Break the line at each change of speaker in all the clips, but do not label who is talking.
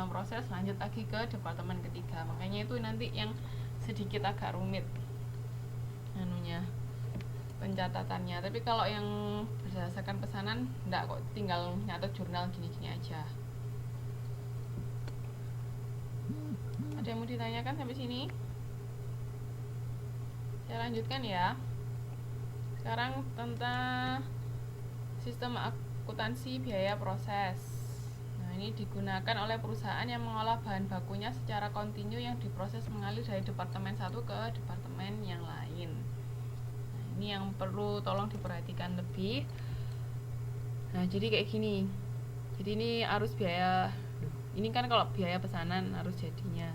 dalam proses lanjut lagi ke departemen ketiga. Makanya itu nanti yang sedikit agak rumit anunya pencatatannya. Tapi kalau yang berdasarkan pesanan enggak kok, tinggal nyatet jurnal gini-gini aja. Ada yang mau ditanyakan sampai sini? Saya lanjutkan ya. Sekarang tentang sistem akuntansi biaya proses. Nah, ini digunakan oleh perusahaan yang mengolah bahan bakunya secara kontinu yang diproses mengalir dari departemen satu ke departemen yang lain. Nah, ini yang perlu tolong diperhatikan lebih. Nah, jadi kayak gini. Jadi ini arus biaya. Ini kan kalau biaya pesanan arus jadinya.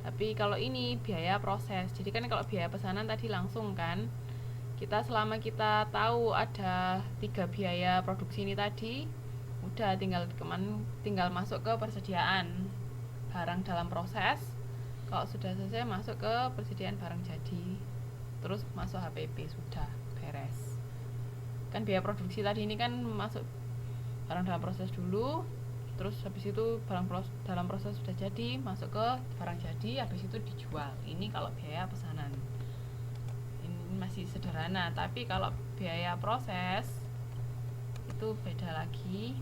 Tapi kalau ini biaya proses. Jadi kan kalau biaya pesanan tadi langsung kan, kita selama kita tahu ada 3 biaya produksi ini tadi, udah tinggal masuk ke persediaan barang dalam proses. Kalau sudah selesai masuk ke persediaan barang jadi, terus masuk HPP, sudah beres. Kan biaya produksi tadi ini kan masuk barang dalam proses dulu, terus habis itu barang dalam proses sudah jadi masuk ke barang jadi, habis itu dijual. Ini kalau biaya pesanan. Ini masih sederhana, tapi kalau biaya proses itu beda lagi.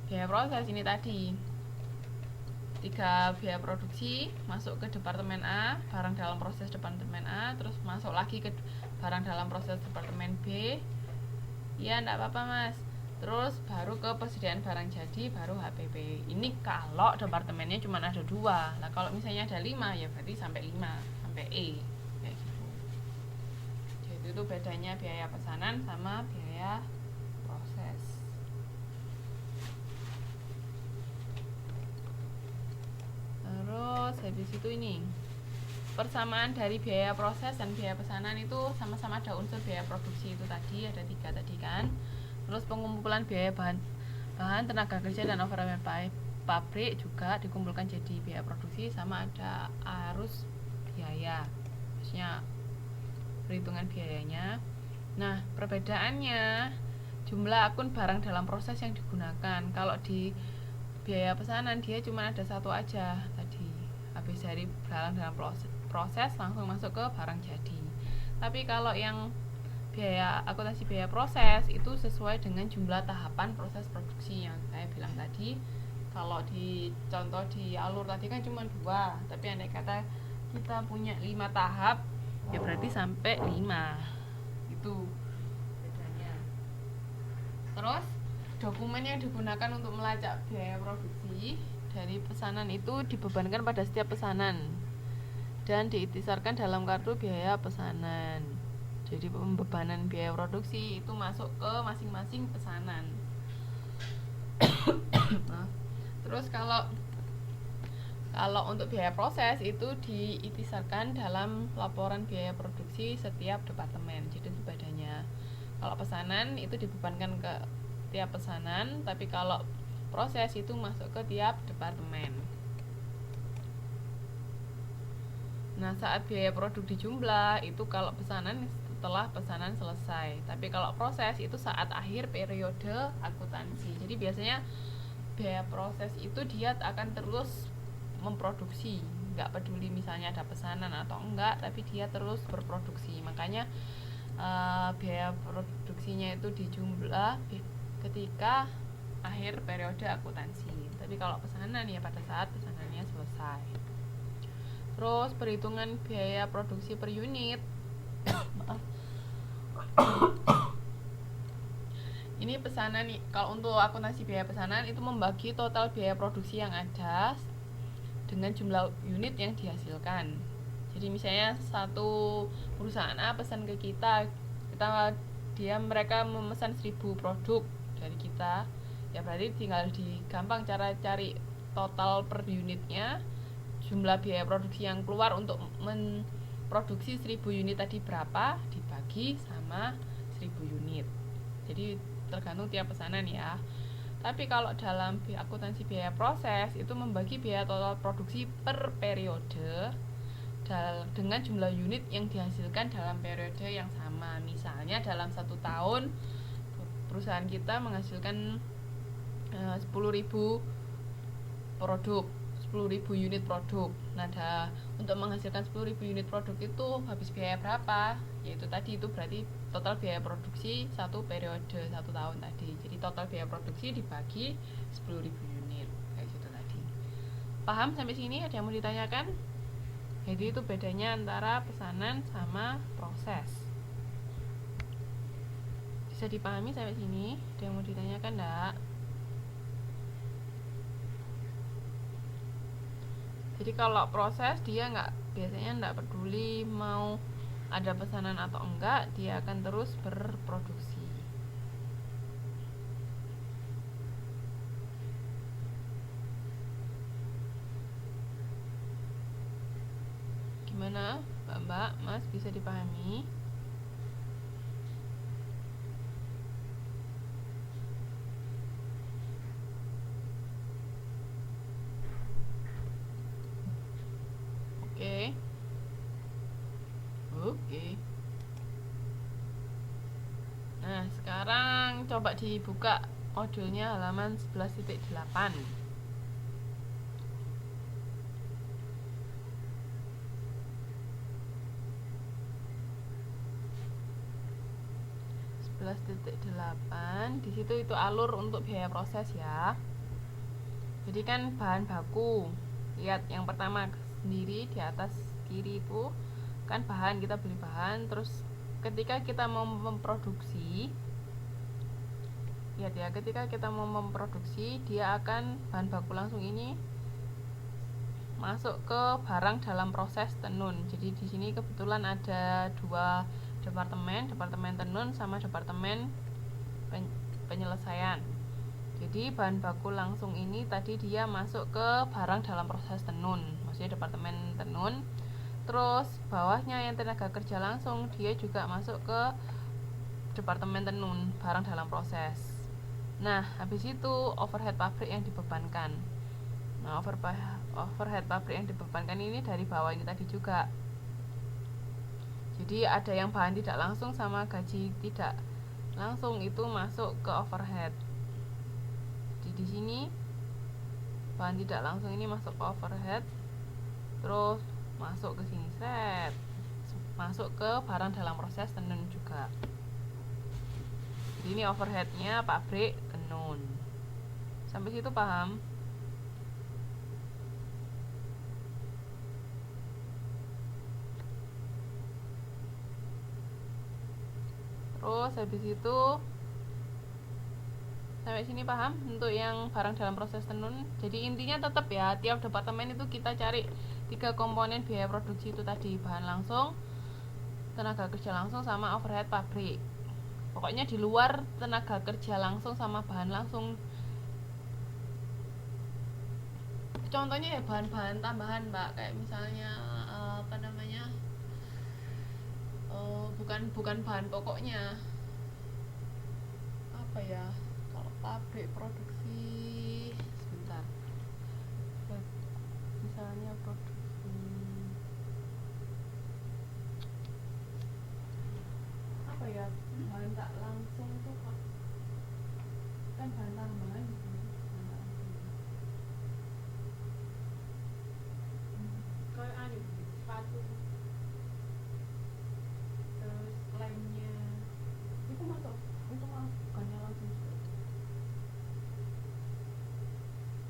Biaya proses ini tadi 3 biaya produksi masuk ke departemen A, barang dalam proses departemen A, terus masuk lagi ke barang dalam proses departemen B. Ya enggak apa-apa Mas. Terus baru ke persediaan barang jadi, baru HPP. Ini kalau departemennya cuma ada 2. Nah, kalau misalnya ada 5 ya berarti sampai 5, sampai E kayak gitu. Jadi itu bedanya biaya pesanan sama biaya proses. Terus habis itu ini persamaan dari biaya proses dan biaya pesanan itu sama-sama ada unsur biaya produksi itu tadi, ada 3 tadi kan. Terus pengumpulan biaya bahan tenaga kerja dan overhead pabrik juga dikumpulkan jadi biaya produksi, sama ada arus biaya, maksudnya perhitungan biayanya. Nah, perbedaannya jumlah akun barang dalam proses yang digunakan. Kalau di biaya pesanan dia cuma ada 1 aja tadi, habis dari barang dalam proses langsung masuk ke barang jadi. Tapi kalau yang biaya akuntansi biaya proses itu sesuai dengan jumlah tahapan proses produksi yang saya bilang tadi. Kalau di contoh di alur tadi kan cuma 2, tapi andai kata kita punya 5 tahap ya berarti sampai 5. Itu bedanya. Terus dokumen yang digunakan untuk melacak biaya produksi dari pesanan itu dibebankan pada setiap pesanan dan diiktisarkan dalam kartu biaya pesanan. Jadi pembebanan biaya produksi itu masuk ke masing-masing pesanan. Nah, terus kalau untuk biaya proses itu diiktisarkan dalam laporan biaya produksi setiap departemen. Jadi itu bedanya. Kalau pesanan itu dibebankan ke tiap pesanan, tapi kalau proses itu masuk ke tiap departemen. Nah, saat biaya produk dijumlah itu kalau pesanan setelah pesanan selesai, tapi kalau proses itu saat akhir periode akuntansi. Jadi biasanya biaya proses itu dia akan terus memproduksi, nggak peduli misalnya ada pesanan atau enggak, tapi dia terus berproduksi. Makanya biaya produksinya itu dijumlah ketika akhir periode akuntansi. Tapi kalau pesanan ya pada saat pesanannya selesai. Terus perhitungan biaya produksi per unit. Ini pesanan, kalau untuk akuntansi biaya pesanan itu membagi total biaya produksi yang ada dengan jumlah unit yang dihasilkan. Jadi misalnya satu perusahaan A pesan ke kita mereka memesan 1000 produk dari kita, ya berarti tinggal gampang cara cari total per unitnya, jumlah biaya produksi yang keluar untuk memproduksi 1000 unit tadi berapa, dibagi sama 1000 unit. Jadi tergantung tiap pesanan ya. Tapi kalau dalam akuntansi biaya proses itu membagi biaya total produksi per periode dengan jumlah unit yang dihasilkan dalam periode yang sama. Misalnya dalam 1 tahun perusahaan kita menghasilkan 10.000 10.000 produk, 10.000 unit produk. Nah, untuk menghasilkan 10.000 unit produk itu habis biaya berapa? Yaitu tadi, itu berarti total biaya produksi satu periode 1 tahun tadi. Jadi total biaya produksi dibagi 10.000 unit kayak gitu tadi. Paham sampai sini? Ada yang mau ditanyakan? Jadi itu bedanya antara pesanan sama proses. Bisa dipahami sampai sini? Ada yang mau ditanyakan enggak? Jadi kalau proses dia biasanya nggak peduli mau ada pesanan atau enggak, dia akan terus berproduksi. Gimana, Mbak, Mas, bisa dipahami? Oke. Nah, sekarang coba dibuka modulnya halaman 11.8. Di situ itu alur untuk biaya proses ya. Jadi kan bahan baku. Lihat yang pertama sendiri di atas kiri itu kan bahan, kita beli bahan, terus ketika kita mau memproduksi, lihat ya, ketika kita mau memproduksi dia akan bahan baku langsung ini masuk ke barang dalam proses tenun. Jadi di sini kebetulan ada dua departemen tenun sama departemen penyelesaian. Jadi bahan baku langsung ini tadi dia masuk ke barang dalam proses tenun, maksudnya departemen tenun. Terus bawahnya yang tenaga kerja langsung dia juga masuk ke departemen tenun, barang dalam proses. Nah, habis itu overhead pabrik yang dibebankan. Nah, overhead pabrik yang dibebankan ini dari bawah ini tadi juga. Jadi ada yang bahan tidak langsung sama gaji tidak langsung itu masuk ke overhead. Jadi di sini bahan tidak langsung ini masuk ke overhead, terus masuk ke sini masuk ke barang dalam proses tenun juga. Jadi ini overheadnya pabrik tenun. Sampai situ paham? Terus habis itu sampai sini paham untuk yang barang dalam proses tenun. Jadi intinya tetap ya, tiap departemen itu kita cari 3 komponen biaya produksi itu tadi, bahan langsung, tenaga kerja langsung, sama overhead pabrik. Pokoknya di luar tenaga kerja langsung sama bahan langsung, contohnya ya bahan-bahan tambahan Mbak, kayak misalnya bukan bahan pokoknya, apa ya, kalau pabrik produksi, sebentar, misalnya produksi apa ya, bahan tak langsung tuh kan bahan tambahan, kayak sepatu, terus lemnya itu masuk, itu bukannya langsung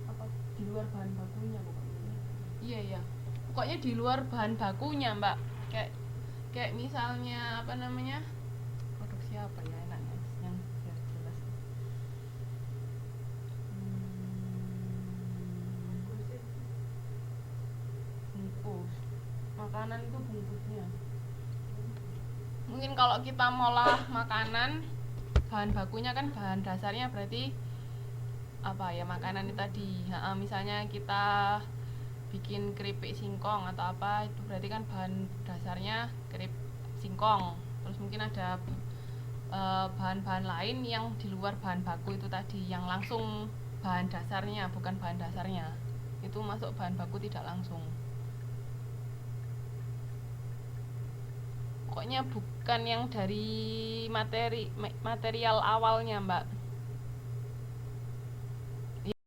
apa, di luar bahan bakunya pokoknya. Iya pokoknya di luar bahan bakunya Mbak, kayak misalnya produksi apa ya enaknya yang biar jelas. Bungkus makanan itu bungkusnya. Mungkin kalau kita ngolah makanan, bahan bakunya kan bahan dasarnya berarti apa ya, makanan itu tadi. Misalnya kita bikin keripik singkong atau apa, itu berarti kan bahan dasarnya keripik singkong. Terus mungkin ada bahan-bahan lain yang di luar bahan baku itu tadi, yang langsung bahan dasarnya, bukan bahan dasarnya, itu masuk bahan baku tidak langsung. Pokoknya bukan yang dari material awalnya Mbak.